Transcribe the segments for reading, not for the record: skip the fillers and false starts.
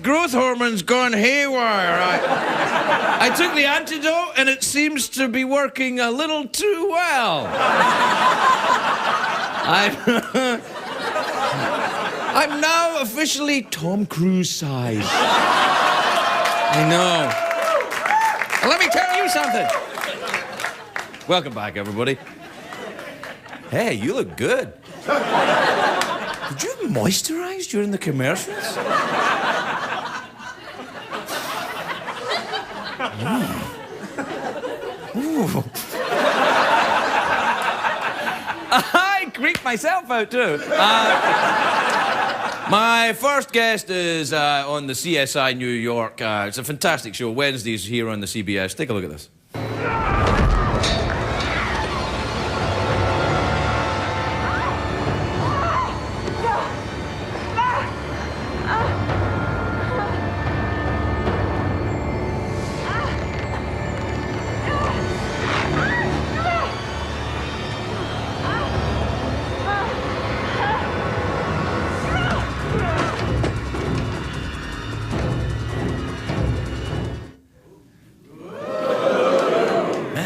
growth hormone's gone haywire. I took the antidote and it seems to be working a little too well. I'm now officially Tom Cruise size. I know. Let me tell you something. Welcome back, everybody. Hey, you look good. Did you moisturize during the commercials? Ooh. I creeped myself out, too. My first guest is on the CSI New York. It's a fantastic show. Wednesdays here on the CBS. Take a look at this.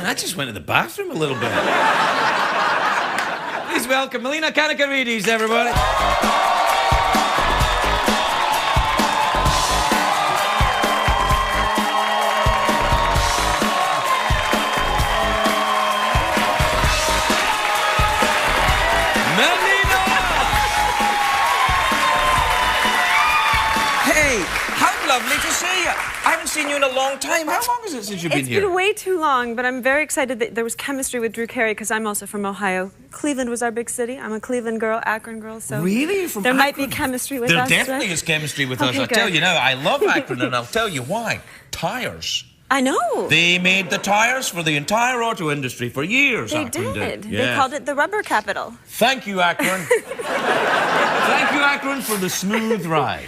I just went to the bathroom a little bit. Please welcome Melina Kanakaredes, everybody. Melina! Hey, how lovely to see you. I haven't seen you in a long time. How long is it since you've been here? It's been way too long, but I'm very excited that there was chemistry with Drew Carey because I'm also from Ohio. Cleveland was our big city. I'm a Cleveland girl, Akron girl, so really? From there Akron? might be chemistry with us. There definitely is chemistry with us. Okay, I'll tell good. you now, I love Akron, and I'll tell you why. Tires. I know. They made the tires for the entire auto industry for years. They Akron did. Yeah. They called it the rubber capital. Thank you, Akron. Thank you, Akron, for the smooth ride.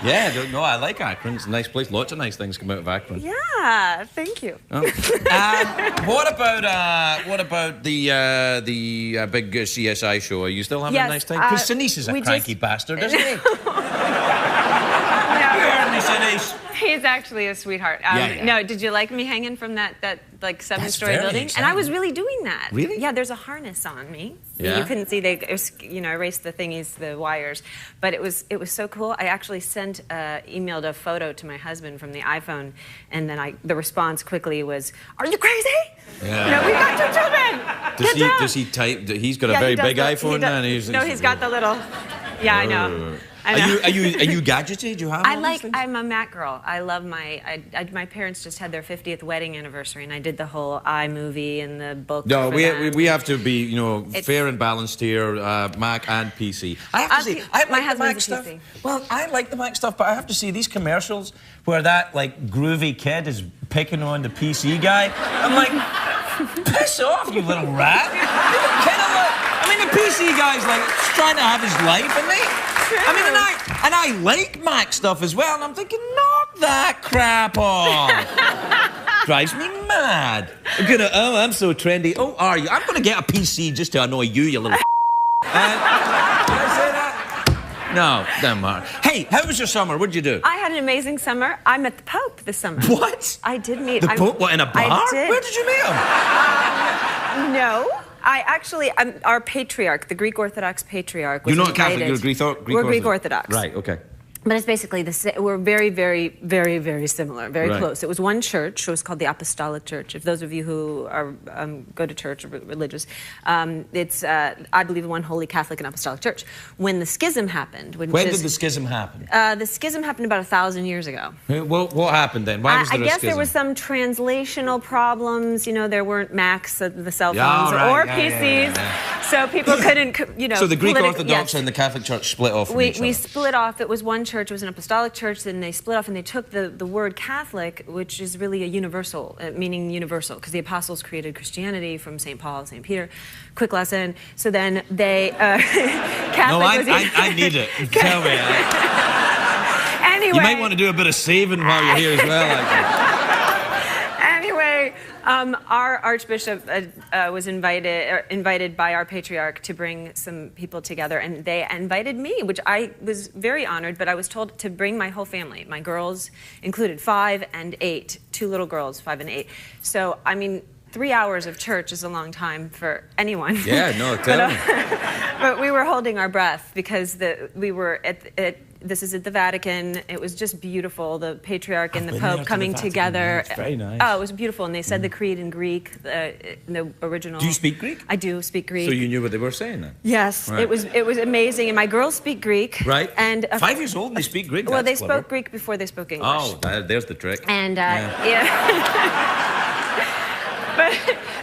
Yeah, no, I like Akron. It's a nice place. Lots of nice things come out of Akron. Yeah, thank you. Oh. What about the big CSI show? Are you still having a nice time? Because Sinise is a cranky bastard, isn't he? You heard me, Sinise. He's actually a sweetheart. Yeah. No, did you like me hanging from that like 7-story building? Exciting. And I was really doing that. Really? Yeah, there's a harness on me. Yeah. You couldn't see, they erased the thingies, the wires. But it was so cool. I actually emailed a photo to my husband from the iPhone, and then the response quickly was, "Are you crazy? Yeah. We've got 2 children. Does he type? He's got a very big iPhone now. He's got the little. Yeah, I know. Are you gadgety? Do you have? I'm a Mac girl. I love my parents just had their 50th wedding anniversary, and I did the whole iMovie and the book. No, for we have to be fair and balanced here, Mac and PC. I have to say, I like the Mac stuff. PC. Well, I like the Mac stuff, but I have to see these commercials where that groovy kid is picking on the PC guy. I'm like, piss off, you little rat. The PC guy's trying to have his life, isn't he? I mean, and I like Mac stuff as well, and I'm thinking, knock that crap off. Drives me mad. I'm so trendy. Oh, are you? I'm gonna get a PC just to annoy you, you little Did I say that? No, doesn't matter. Hey, how was your summer? What'd you do? I had an amazing summer. I met the Pope this summer. What? I did meet... The Pope? What, in a bar? I did. Where did you meet him? No. Our patriarch, the Greek Orthodox patriarch, was You're not invited. Catholic, you're Greek We're Greek Orthodox. Right, okay. But it's basically we're very, very, very, very similar, very close. It was one church. It was called the Apostolic Church. If those of you who are go to church or religious, it's I believe one Holy Catholic and Apostolic Church. When the schism happened, when did the schism happen? The schism happened about 1,000 years ago. What happened then? Why was there a guess schism? there was some translational problems. There weren't Macs, the cell phones, or PCs, so people couldn't, So the Greek Orthodox and the Catholic Church split off from each other. We split off. It was one church. It was an apostolic church. Then they split off, and they took the word Catholic, which is really a universal, meaning universal, because the apostles created Christianity from St. Paul, St. Peter. Quick lesson. So then they Catholic. No, I need it. Tell me. Anyway, you might want to do a bit of saving while you're here as well. Anyway, anyway, our Archbishop was invited by our Patriarch to bring some people together, and they invited me, which I was very honored, but I was told to bring my whole family. My girls included 5 and 8, 2 little girls, 5 and 8. So, I mean, 3 hours of church is a long time for anyone. Yeah, no, tell me. But we were holding our breath because we were this is at the Vatican. It was just beautiful. The Patriarch and the Pope coming together. It's very nice. Oh, it was beautiful. And they said the creed in Greek, the original. Do you speak Greek? I do speak Greek. So you knew what they were saying then? Yes, right. It was amazing. And my girls speak Greek. Right. And 5 years old and they speak Greek? Well, That's they clever. spoke Greek before they spoke English. Oh, there's the trick. And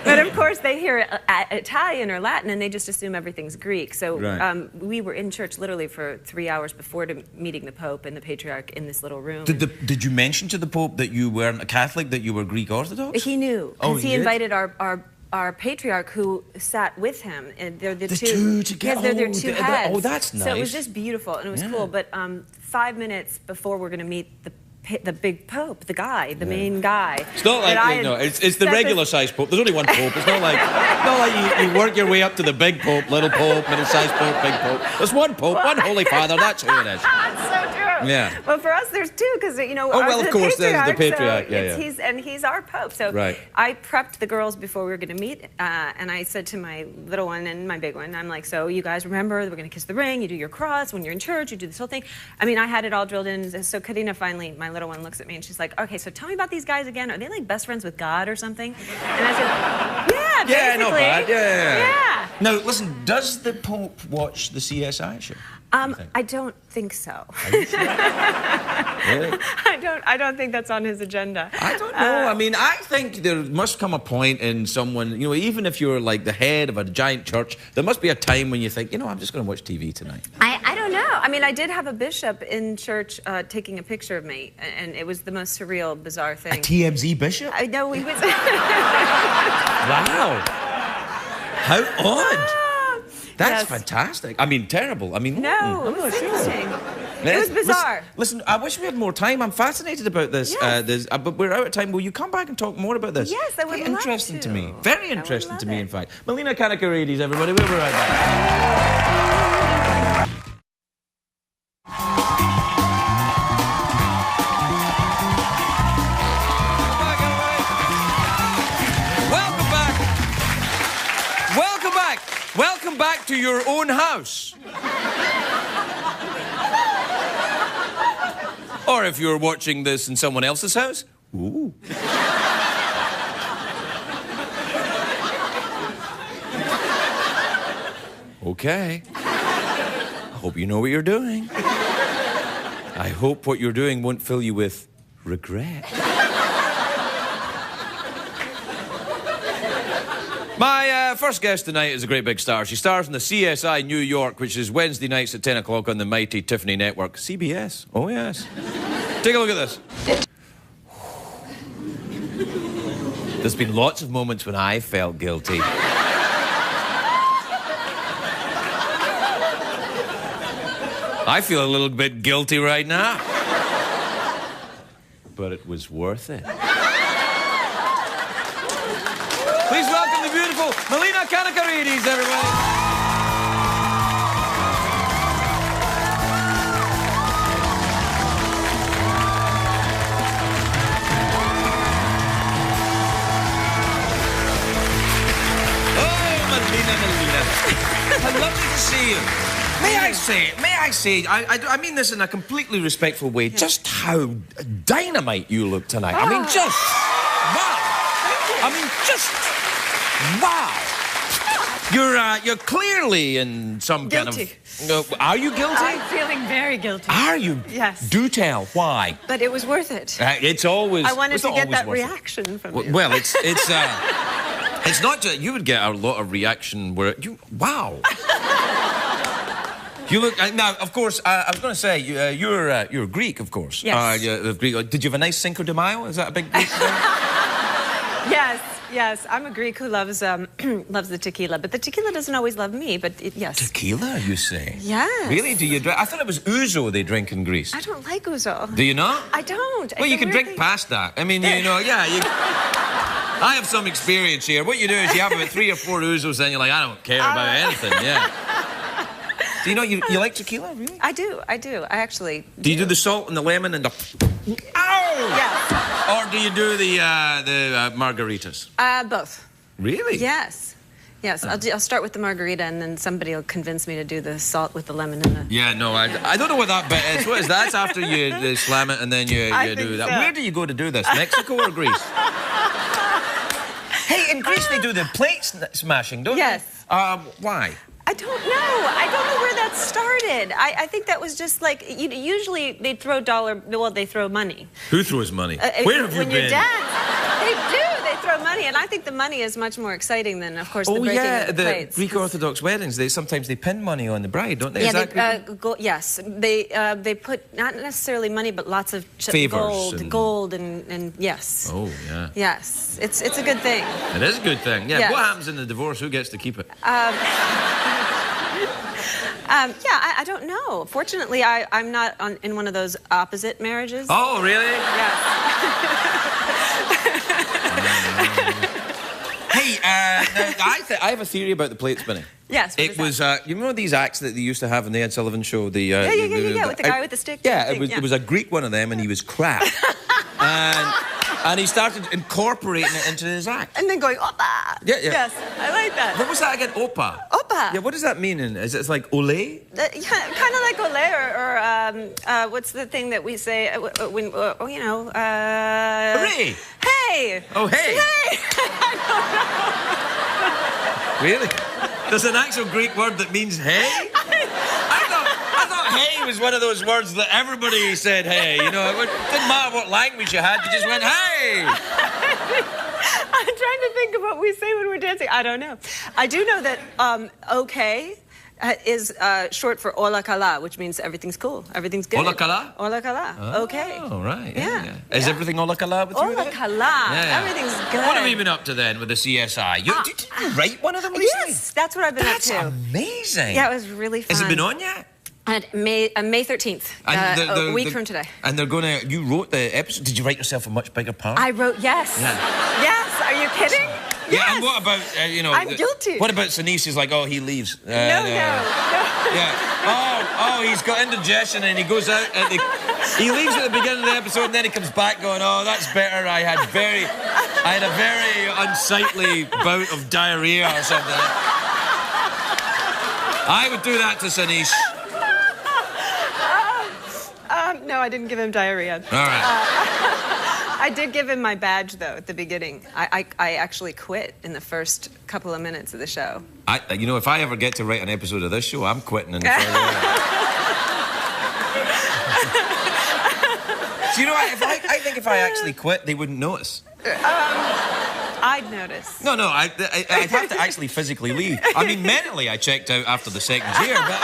But of course they hear Italian or Latin and they just assume everything's Greek. So right. We were in church literally for 3 hours before meeting the Pope and the Patriarch in this little room. Did you mention to the Pope that you weren't a Catholic, that you were Greek Orthodox? He knew. Oh, he invited our Patriarch who sat with him. And they're the two together. Yes, they're their two heads. Oh, that's nice. So it was just beautiful and it was cool. But 5 minutes before we're going to meet the big Pope, the guy, the main guy. It's not like, it's the regular-sized Pope. There's only one Pope. It's not like, you work your way up to the big Pope, little Pope, middle-sized Pope, big Pope. There's one Pope, one Holy Father, that's who it is. That's so true. Yeah. Well, for us, there's 2, because, Oh, well, of course, there's the Patriarch, so he's our Pope. So right. I prepped the girls before we were going to meet, and I said to my little one and my big one, I'm like, so you guys remember, we're going to kiss the ring, you do your cross, when you're in church, you do this whole thing. I mean, I had it all drilled in, so Karina finally, my little one, looks at me and she's like, okay, so tell me about these guys again. Are they like best friends with God or something? And I said, yeah, basically. Yeah, not bad. Yeah. Yeah. Now, listen, does the Pope watch the CSI show? I don't think so. Really? I don't think that's on his agenda. I don't know. I mean, I think there must come a point in someone, even if you're like the head of a giant church, there must be a time when you think, I'm just going to watch TV tonight. I don't know. I mean, I did have a bishop in church taking a picture of me, and it was the most surreal, bizarre thing. A TMZ bishop? I know, we was... Wow. How odd. That's Yes. fantastic. I mean, terrible. I mean, No, it was interesting. It was bizarre. Listen, I wish we had more time. I'm fascinated about this. Yes. But we're out of time. Will you come back and talk more about this? Yes, I would Very love interesting to to. me. Very I would interesting love to me, it. in fact. Melina Kanakaredes, everybody. We'll be right back. Welcome back to your own house. Or if you're watching this in someone else's house, ooh. Okay. I hope you know what you're doing. I hope what you're doing won't fill you with regret. My first guest tonight is a great big star. She stars in the CSI New York, which is Wednesday nights at 10 o'clock on the mighty Tiffany Network. CBS. Oh, yes. Take a look at this. There's been lots of moments when I felt guilty. I feel a little bit guilty right now. But it was worth it. Please welcome the beautiful Melina Kanakaredes, everybody. Oh, Melina. How lovely to see you. May I say, I mean this in a completely respectful way, just how dynamite you look tonight. I mean, just, wow. I mean, just, wow. You're clearly in some Guilty. kind of... are you guilty? I'm feeling very guilty. Are you? Yes. Do tell. Why? But it was worth it. It's always... I wanted it's to get always that worth it. reaction from you. Well, it's not just... You would get a lot of reaction where you... Wow. You look... now, of course, I was going to say, you're Greek, of course. Yes. Greek. Did you have a nice Cinco de Mayo? Is that a big Greek thing? Yes. I'm a Greek who loves loves the tequila, but the tequila doesn't always love me. But yes. Tequila, you say? Yes. Really? Do you drink? I thought it was ouzo they drink in Greece. I don't like ouzo. Do you not? I don't. Well, It's you a can weird drink thing. past that. I mean, yeah. I have some experience here. What you do is you have about 3 or 4 ouzels, then you're like, I don't care about anything. Yeah. Do you know you like tequila, really? I do. I actually do. You do the salt and the lemon and the... Ow! Yes. Or do you do the margaritas? Both. Really? Yes. Yes, I'll start with the margarita, and then somebody will convince me to do the salt with the lemon and the... Yeah, no, I don't know what that bit is. What is that? That's after you slam it and then you do that. So. Where do you go to do this? Mexico or Greece? Hey, in Greece they do the plate smashing, don't they? Yes. Why? I don't know. I don't know where that started. I think that was just like, usually they throw they throw money. Who throws money? Where have you been? When you dance, they do. They throw money, and I think the money is much more exciting than, of course, the breaking of the plates. Greek Orthodox weddings, sometimes they pin money on the bride, don't they? Yeah, yes. They put not necessarily money, but lots of gold and yes. Oh, yeah. Yes, it's a good thing. It is a good thing. Yeah. Yes. What happens in the divorce? Who gets to keep it? Yeah, I don't know. Fortunately, I'm not in one of those opposite marriages. Oh, really? Yes. Hey, I have a theory about the plate spinning. Yes. It was, you know these acts that they used to have in the Ed Sullivan Show? Yeah, with the guy with the stick. Yeah, it was a Greek one of them, and he was crap. And he started incorporating it into his act. And then going, Opa! Yeah. Yes, I like that. What was that again? Opa? Opa. Yeah, what does that mean? Is it like ole? Yeah, kind of like ole, or what's the thing that we say when, you know... Hooray! Hey! Oh, hey! Hey! Really? There's an actual Greek word that means hey? I thought hey was one of those words that everybody said hey. You know, it didn't matter what language you had, you just went hey. I'm trying to think of what we say when we're dancing. I don't know. I do know that okay is short for ola kala, which means everything's cool, everything's good. Ola kala? Ola kala. Okay. Oh, right. Yeah. Is everything ola kala with you? Ola kala. Yeah. Everything's good. What have you been up to then with the CSI? Did you write one of them recently? Yes, that's what I've been up to. That's amazing. Yeah, it was really fun. Has it been on yet? May 13th, a week from today. And they're going to... You wrote the episode. Did you write yourself a much bigger part? I wrote, yes. Yeah. Yes, are you kidding? Yeah, Yes. and what about, you know... I'm guilty. What about Sinise is like, oh, he leaves. No. Yeah. Oh, he's got indigestion and he goes out and he leaves at the beginning of the episode and then he comes back going, oh, that's better. I had a very unsightly bout of diarrhea or something. I would do that to Sinise. No, I didn't give him diarrhea. All right. I did give him my badge, though, at the beginning. I actually quit in the first couple of minutes of the show. You know, if I ever get to write an episode of this show, I'm quitting in the first minute. So, you know, I think if I actually quit, they wouldn't notice. I'd notice. No, I'd have to actually physically leave. I mean, mentally, I checked out after the second year, but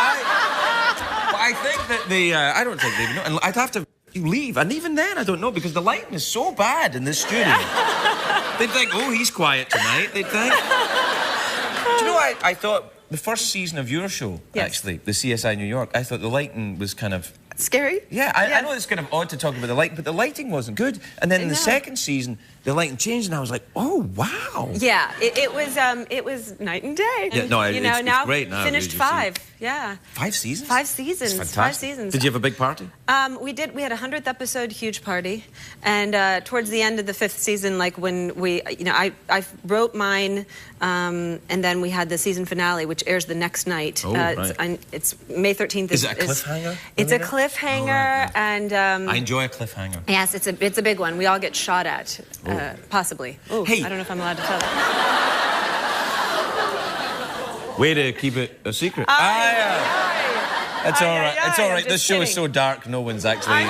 I think that I don't think they would know. And I'd have to leave, and even then, I don't know, because the lighting is so bad in this studio. They'd think, oh, he's quiet tonight, they'd think. Do you know, I thought the first season of your show, actually, the CSI New York, I thought the lighting was kind of... Scary? Yeah, I know it's kind of odd to talk about the lighting, but the lighting wasn't good. And then in the second season, the lighting changed, and I was like, oh, wow. Yeah, it was night and day. Yeah, no, you know, it's great now. Finished 5. Yeah. 5 seasons? 5 seasons. That's fantastic. 5 seasons. Did you have a big party? We did. We had a 100th episode, huge party, and towards the end of the 5th season, like when we, you know, I wrote mine, and then we had the season finale, which airs the next night. Oh, right. It's May 13th. Is it a cliffhanger? It's a cliffhanger, and I enjoy a cliffhanger. Yes, it's a big one. We all get shot at, possibly. Ooh, hey. I don't know if I'm allowed to tell that. Way to keep it a secret. It's all right. It's all right. This show is so dark, no one's actually...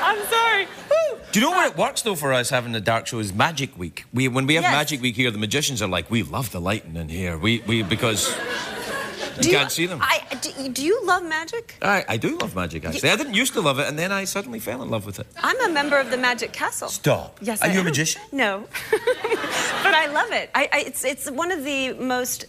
I'm sorry. Woo. Do you know what it works, though, for us having the dark show is Magic Week. When we have Magic Week here, the magicians are like, we love the lighting in here. Because... You can't see them. Do you love magic? I do love magic, actually. I didn't used to love it, and then I suddenly fell in love with it. I'm a member of the Magic Castle. Stop. Yes, Are you a magician? No. But I love it. It's one of the most...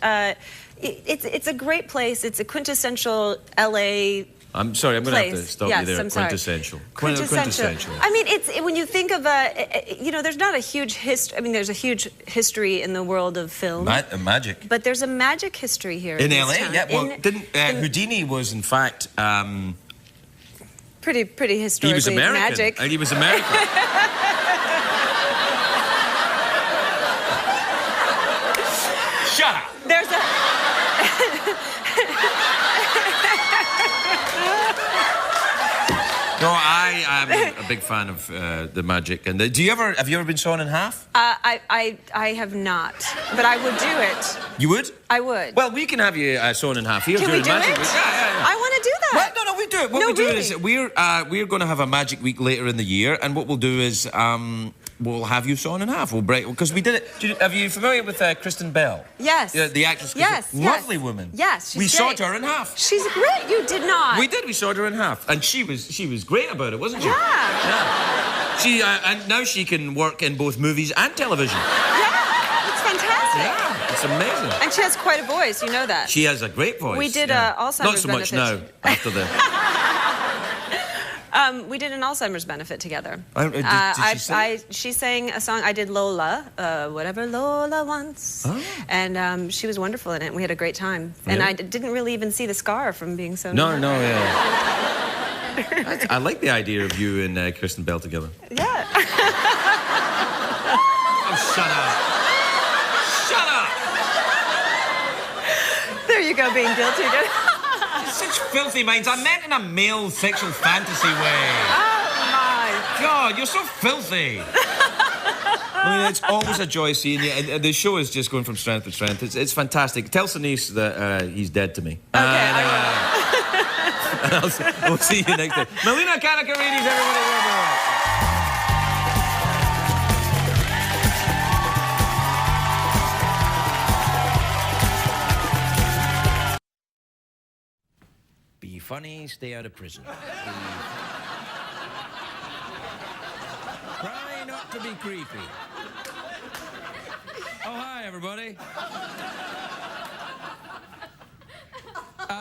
It's a great place. It's a quintessential LA I'm sorry, I'm going to have to stop you there. I'm sorry. Quintessential. Quintessential. I mean, when you think of there's not a huge history. I mean, there's a huge history in the world of film. Magic. But there's a magic history here. In LA, yeah. Well, Houdini was, in fact... pretty historically he was American. Magic. And he was American. Shut up. There's a... No, I am a big fan of the magic. And have you ever been sawn in half? I have not, but I would do it. You would? I would. Well, we can have you sawn in half here. Can we do Magic it? Week. Yeah. I want to do that. Well, no, we do it. What we do is we're going to have a magic week later in the year, and what we'll do is we'll have you sawn in half. We'll break because we did it. Are you familiar with Kristen Bell? Yes. The actress. Yes. Lovely woman. Yes. We sawed her in half. She's great. You did not. We did. We sawed her in half, and she was great about it, wasn't she? Yeah. She and now she can work in both movies and television. Yeah. It's fantastic. Yeah. It's amazing. And she has quite a voice. You know that. She has a great voice. We did Alzheimer's Not so much now after the. We did an Alzheimer's benefit together. Did she sing? She sang a song. I did Lola, whatever Lola wants, and she was wonderful in it. We had a great time, and I didn't really even see the scar from being so. No, yeah. I like the idea of you and Kristen Bell together. Yeah. Oh, shut up! Shut up! There you go, being guilty again. Such filthy minds. I meant in a male sexual fantasy way. Oh, my God, you're so filthy. I mean, it's always a joy seeing you, and the show is just going from strength to strength. It's fantastic. Tell Sinise that he's dead to me. Okay, we'll see you next time. Melina Kanakaredes, everybody. Be funny, stay out of prison. Try not to be creepy. Oh, hi, everybody.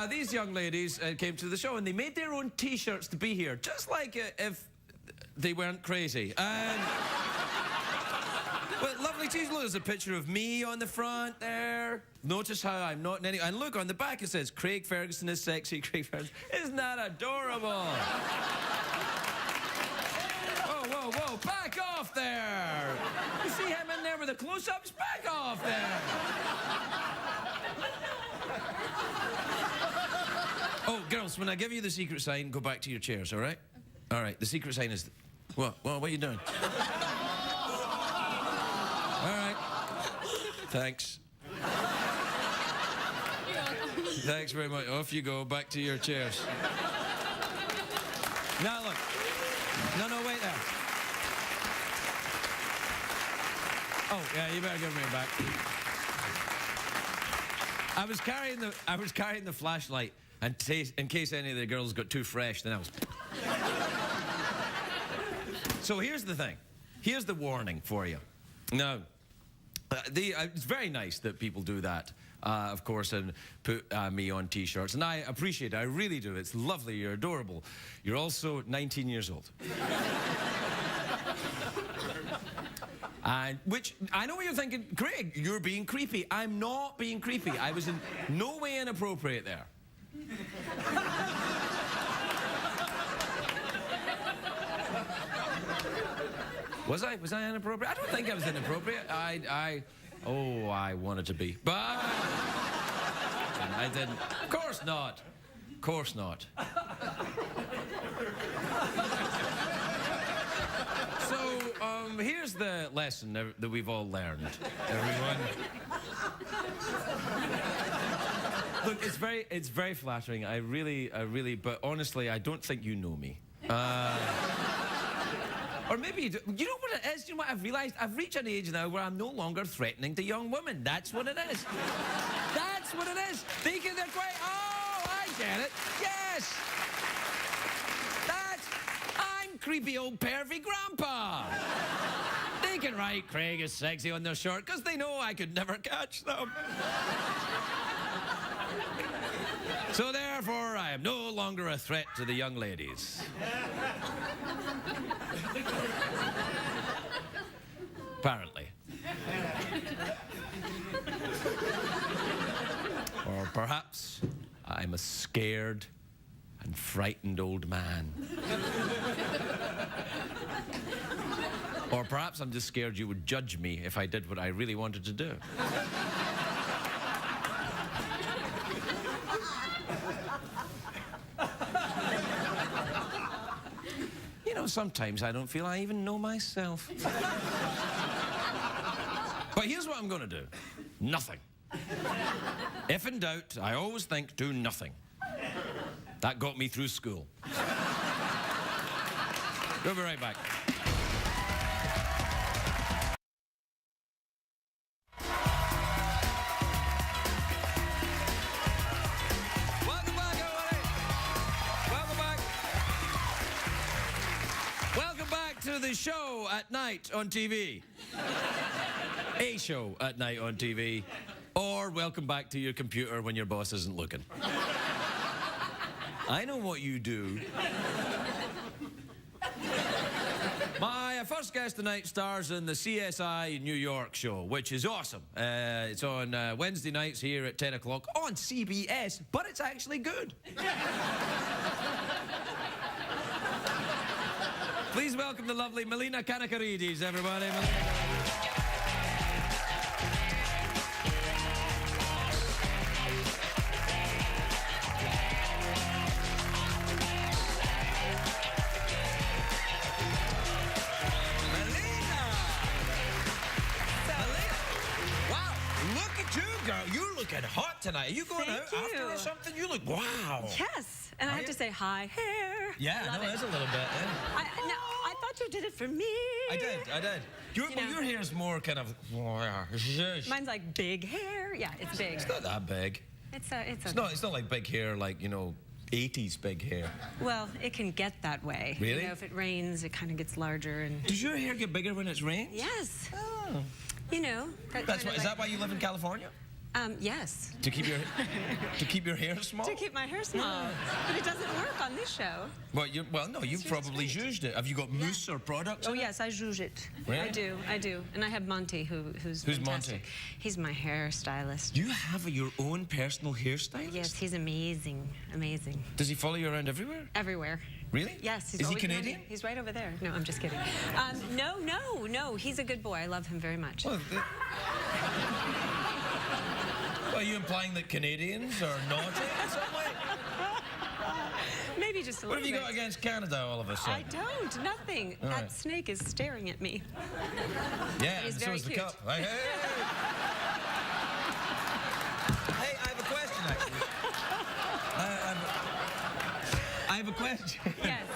These young ladies came to the show and they made their own T-shirts to be here, just like if they weren't crazy. And well, lovely T-shirts. Look, there's a picture of me on the front there. Notice how I'm not in any... And look, on the back it says, Craig Ferguson is sexy, Craig Ferguson. Isn't that adorable? Whoa, back off there. You see him in there with the close-ups? Back off there. Oh, girls, when I give you the secret sign, go back to your chairs, all right? All right, the secret sign is... What are you doing? All right. Thanks. Thanks very much. Off you go, back to your chairs. Now, look. No, wait there. Oh, yeah, you better give me back. I was carrying the flashlight, and in case any of the girls got too fresh, then I was... So here's the thing. Here's the warning for you. Now, it's very nice that people do that, of course, and put me on T-shirts, and I appreciate it. I really do. It's lovely. You're adorable. You're also 19 years old. Which, I know what you're thinking, Craig, you're being creepy. I'm not being creepy. I was in no way inappropriate there. Was I inappropriate? I don't think I was inappropriate. I wanted to be. But I didn't. Of course not. Of course not. So, here's the lesson that we've all learned, everyone. Look, it's very flattering. I really, but honestly, I don't think you know me. Or maybe you do. You know what it is? You know what I've realised? I've reached an age now where I'm no longer threatening to young women. That's what it is. That's what it is. They're quite... Oh, I get it. Yes. I'm creepy old pervy grandpa. They can write Craig is sexy on their shirt because they know I could never catch them. So there Therefore, I am no longer a threat to the young ladies. Apparently. Or perhaps I'm a scared and frightened old man. Or perhaps I'm just scared you would judge me if I did what I really wanted to do. You know, sometimes I don't feel I even know myself. But here's what I'm going to do. Nothing. If in doubt, I always think do nothing. That got me through school. We'll be right back. Welcome back, everybody. Welcome back. Welcome back to the show at night on TV. A show at night on TV. Or welcome back to your computer when your boss isn't looking. I know what you do. My first guest tonight stars in the CSI New York show, which is awesome. It's on Wednesday nights here at 10 o'clock on CBS, but it's actually good. Please welcome the lovely Melina Kanakaredes, everybody. Girl, you're looking hot tonight. Are you going out after or something? You look, wow. Yes, and I have to say hi, hair. Yeah, I know, it is a little bit. I thought you did it for me. I did. Your hair is more kind of... Mine's like big hair. Yeah, it's big. It's not that big. It's not like big hair, like, you know, 80s big hair. Well, it can get that way. Really? You know, if it rains, it kind of gets larger. And does your hair get bigger when it's rains? Yes. Oh. You know. Is that why you live in California? Yes. To keep your hair small? To keep my hair small. But it doesn't work on this show. Well, no, you've probably zhuzhed it. Have you got mousse or products? Oh, yes, I zhuzh it. Really? I do. And I have Monty, who's fantastic. Monty? He's my hairstylist. You have your own personal hairstylist? Yes, he's amazing. Amazing. Does he follow you around everywhere? Everywhere. Really? Yes. Is he Canadian? He's right over there. No, I'm just kidding. No. He's a good boy. I love him very much. Well, are you implying that Canadians are naughty in some way? Maybe just a little bit. What have you got against Canada all of a sudden? I don't. Nothing. All that right. snake is staring at me. Yeah, He's and very so is the cute. cup. Hey, I have a question, actually. I have a question. Yes.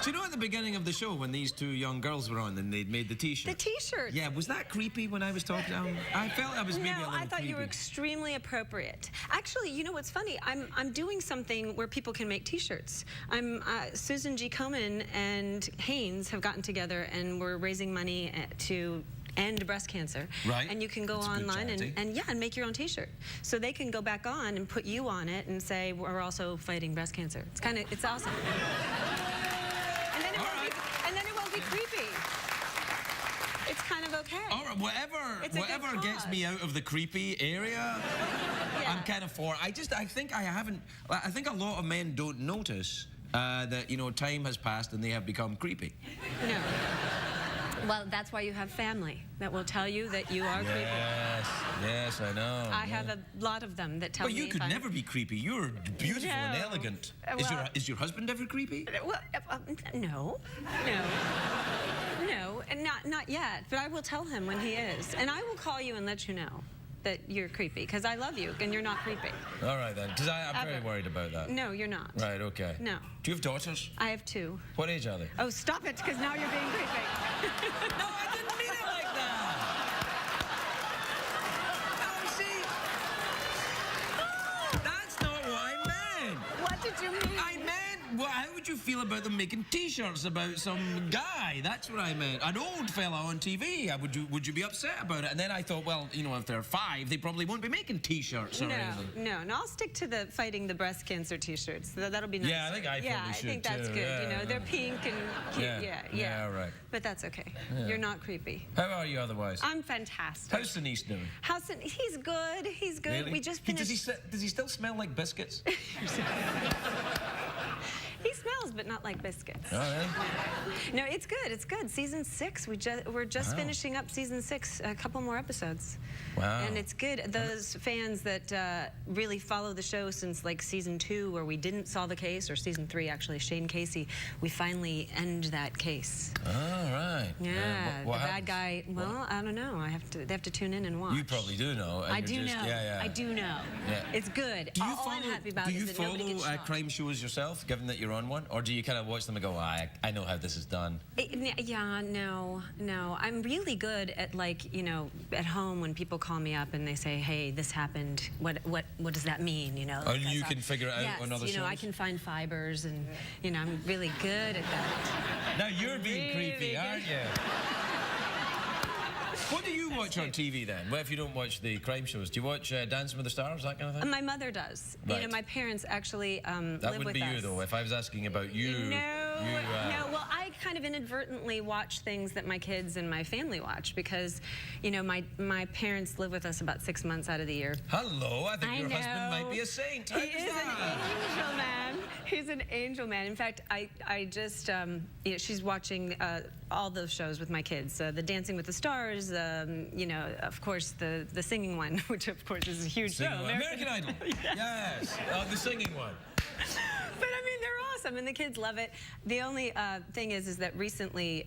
Do you know at the beginning of the show when these two young girls were on and they'd made the T-shirt? The T-shirt. Yeah, was that creepy when I was talking to them? I felt I was maybe a little I thought creepy. you were extremely appropriate. Actually, you know what's funny? I'm doing something where people can make T-shirts. Susan G. Komen and Haynes have gotten together and we're raising money to end breast cancer. Right. And you can go That's a good online charity. and make your own T-shirt. So they can go back on and put you on it and say we're also fighting breast cancer. It's awesome. And then it won't be creepy. It's kind of okay. All right, whatever cause. gets me out of the creepy area, Yeah. I'm kind of for. I think a lot of men don't notice that, you know, time has passed and they have become creepy. No. Well, that's why you have family that will tell you that you are creepy. Yes, I know. I have a lot of them that tell me. But you could never be creepy. You're beautiful and elegant. Well, Is your husband ever creepy? Well, no, and not yet. But I will tell him when he is, and I will call you and let you know that you're creepy because I love you and you're not creepy. All right then, because I'm very Ever. worried about that. No, you're not. Right. Okay. No. Do you have daughters? I have 2. What age are they? Oh, stop it, because now you're being creepy. No, I didn't mean it like that. No, see, that's not what I meant. What did you mean? I meant how would you feel about them making T-shirts about some guy? That's what I meant. An old fella on TV. Would you be upset about it? And then I thought, well, you know, if they're 5, they probably won't be making T-shirts or anything. No. I'll stick to the fighting the breast cancer T-shirts. That'll be nice. Yeah, I think I probably should I think that's too. good. Yeah, you know, they're pink and cute. Yeah, right. But that's okay. Yeah. You're not creepy. How are you otherwise? I'm fantastic. How's Denise doing? He's good. He's good. Really? We just finished. Does he still smell like biscuits? He smells, but not like biscuits. Oh, really? No, it's good. It's good. Season 6. We're just finishing up season 6. A couple more episodes. Wow. And it's good. Those fans that really follow the show since like season 2, where we didn't solve a case, or season 3 actually, Shane Casey, we finally end that case. Oh, right. Yeah. What the happens? bad guy. Well, I don't know. They have to tune in and watch. You probably do know. I do know. Yeah. I do know. Yeah. It's good. All I'm happy about do you is that nobody gets follow shot. crime shows yourself, given that you're on one? Or do you kind of watch them and go, I know how this is done? No. I'm really good at, like, you know, at home when people call me up and they say, hey, this happened. What does that mean, you know? Oh, and you can figure it out on other shows? you know, I can find fibers and, you know, I'm really good at that. Now you're being Really creepy, good. aren't you? What do you watch on TV then? Well, if you don't watch the crime shows, do you watch Dancing with the Stars, that kind of thing? My mother does. Right. You know, my parents actually live with us. That wouldn't be you, though. If I was asking about you... No, well, I kind of inadvertently watch things that my kids and my family watch because, you know, my parents live with us about 6 months out of the year. Hello, I think your husband might be a saint. He is an angel man. He's an angel man. In fact, I just, you know, she's watching all those shows with my kids. The Dancing with the Stars, you know, of course, the singing one, which of course is a huge show. American Idol. Yes. The singing one. But I mean, they're awesome, and the kids love it. The only thing is that recently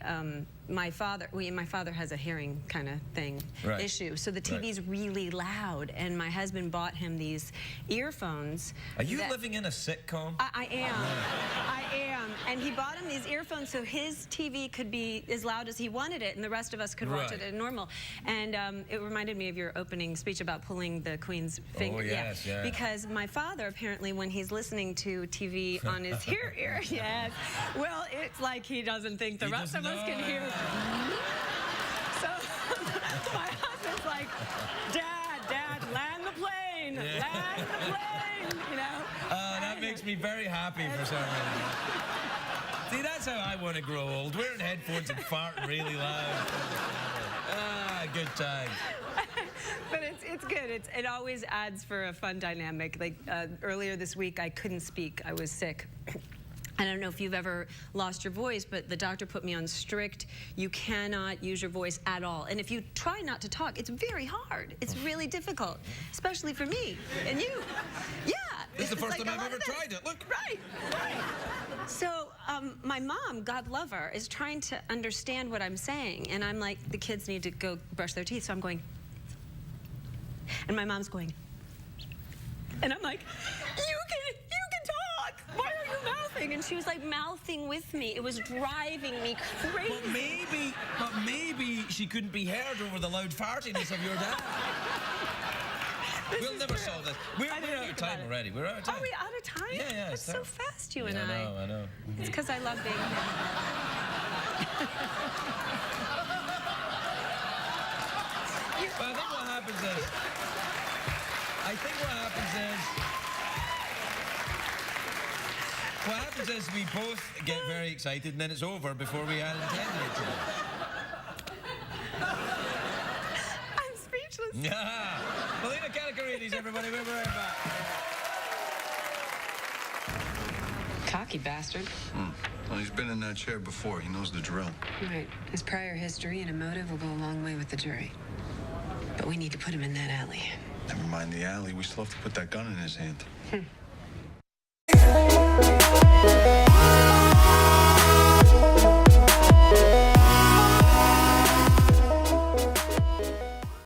my father has a hearing kind of thing issue, so the TV's really loud, and my husband bought him these earphones. Are you living in a sitcom? I am, and he bought him these earphones so his TV could be as loud as he wanted it, and the rest of us could watch it at normal. And it reminded me of your opening speech about pulling the Queen's finger. Oh, yes, yeah. Because my father, apparently, when he's listening to TV on his ear, well, it's like he doesn't think the rest of us can hear. So my husband's like, Dad, land the plane, land the plane, you know. That makes me very happy for some reason. See, that's how I want to grow old. Wearing headphones and farting really loud. Good time. But it's good. It always adds for a fun dynamic. Like earlier this week, I couldn't speak. I was sick. I don't know if you've ever lost your voice, but the doctor put me on strict, you cannot use your voice at all. And if you try not to talk, it's very hard. It's really difficult, especially for me and you. Yeah. This is the first time I've ever tried it. Look. Right. So my mom, God love her, is trying to understand what I'm saying. And I'm like, the kids need to go brush their teeth. So I'm going, and my mom's going, and I'm like, you can talk. Why are you mouthing? And she was like mouthing with me. It was driving me crazy. But maybe she couldn't be heard over the loud fartiness of your dad. We'll never solve this. We're out of time already. We're out of time. Are we out of time? Yeah. That's so fast, you and I. I know. It's because I love being here. But I think what happens is we both get very excited and then it's over before we had intended it to. I'm speechless. Melina Kanakaredes, everybody. We'll be right back. Cocky bastard. Well, he's been in that chair before. He knows the drill. Right. His prior history and a motive will go a long way with the jury. But we need to put him in that alley. Never mind the alley. We still have to put that gun in his hand.